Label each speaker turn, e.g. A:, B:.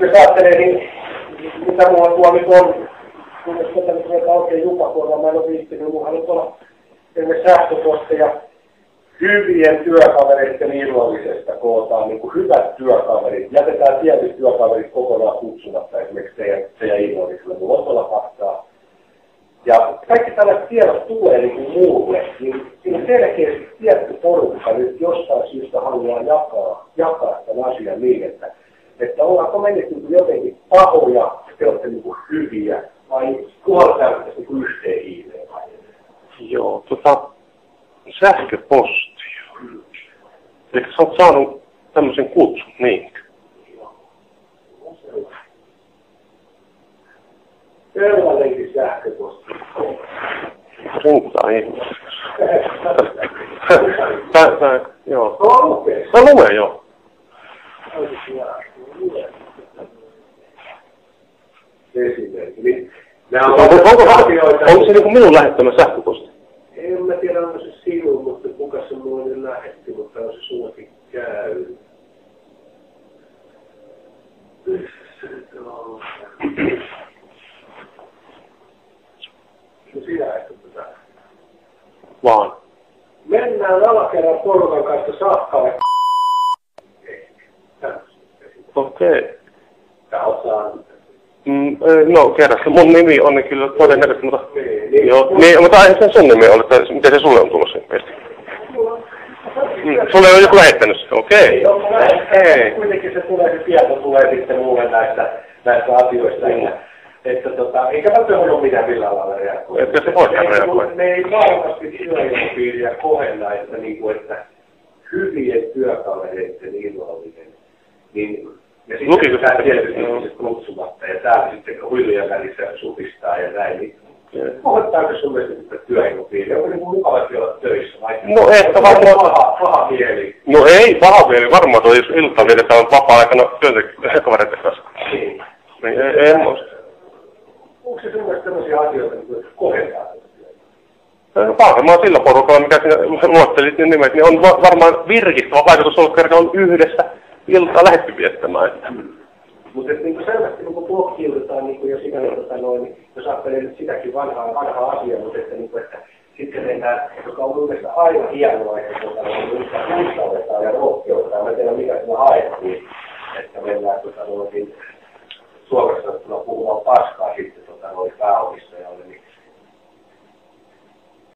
A: Jos ajattelee, niin mitä mulla tuo nyt on, jos tätä oikein jupakuorma, mä en ole viittinyt, mulla nyt on esimerkiksi sähköposteja hyvien työkavereiden illallisesta kootaan niin kuin hyvät työkaverit. Jätetään tietyt työkaverit kokonaan kutsumatta esimerkiksi teidän illalliselle. Mulla on tuolla faktaa. Ja kaikki tällaiset tiedot tulee niin kuin muulle, niin siinä selkeästi tietty porukka nyt jostain syystä haluaa jakaa tämän asian niin, että ollaanko me nyt jotenkin pahoja, te olette niin kuin hyviä, vai puolelta niin yhteen hiileen?
B: Joo, sähköposti. Eli sä oot saanut tämmöisen kutsun, niinkö?
A: Sellainenkin sähköposti.
B: Rintaa ihmisessä. Joo. Mä luen, joo.
A: Esimerkki.
B: Onko se niinku minun lähettämä sähköposti?
A: En mä tiedä, onko se sinun, mutta kuka se mulle lähetti, mutta on se sullakin käy. No sinä et tätä.
B: Vaan.
A: Mennään alakerran porukan kanssa Sahkalle.
B: Okei.
A: Tää on saanut.
B: No kerrasta. Mun nimi on kyllä todennäköisesti, mutta... Niin, mutta eihän sen sun nimi ole, että miten se sulle on tulossa meistä? Sulle on joku lähettänyt sitä, okei.
A: Ei. Kuitenkin se tieto tulee sitten mulle näistä asioista. Eikä välttämättä ole mitään millään lailla reagoida.
B: Etkö se voi reagoida?
A: Me ei varmasti työilmapiiriä kohenna, että hyvien työkavereiden illallinen. Niin, ja sitten tämä tietysti kutsumatta ja täällä sitten huilujen välissä supistaa ja näin. Niin kohottaako sinulle sitä työilmapiiriä? Onko niin mukavasti olla töissä?
B: No ehkä varmaan...
A: Paha mieli.
B: No ei paha mieli. Varmaan tuo, jos ilta vietetään vapaa-aikana työntekijäkavereiden kanssa. Niin. En muista.
A: Onko se sellaisia tämmöisiä asioita, jotka kohentaa tätä työtä?
B: Varmaan sillä porukalla, mikä sinä luottelit ne nimet, niin on varmaan virkistävä vaikutus ollut, kerran on yhdessä iltaa lähdetty viettämään.
A: Mutta niin selvästi niin blokkiudutaan, niin jo sitä, niin, jos ajattelee nyt sitäkin vanhaa asiaa, mutta että sitten mennään, joka on mielestäni aina hienoa, että uskalletaan ja rohkeutetaan. Mä en tiedä, mikä siinä haettiin, että mennään Suomessa puhumaan paskaa sitten pääomistajalle, niin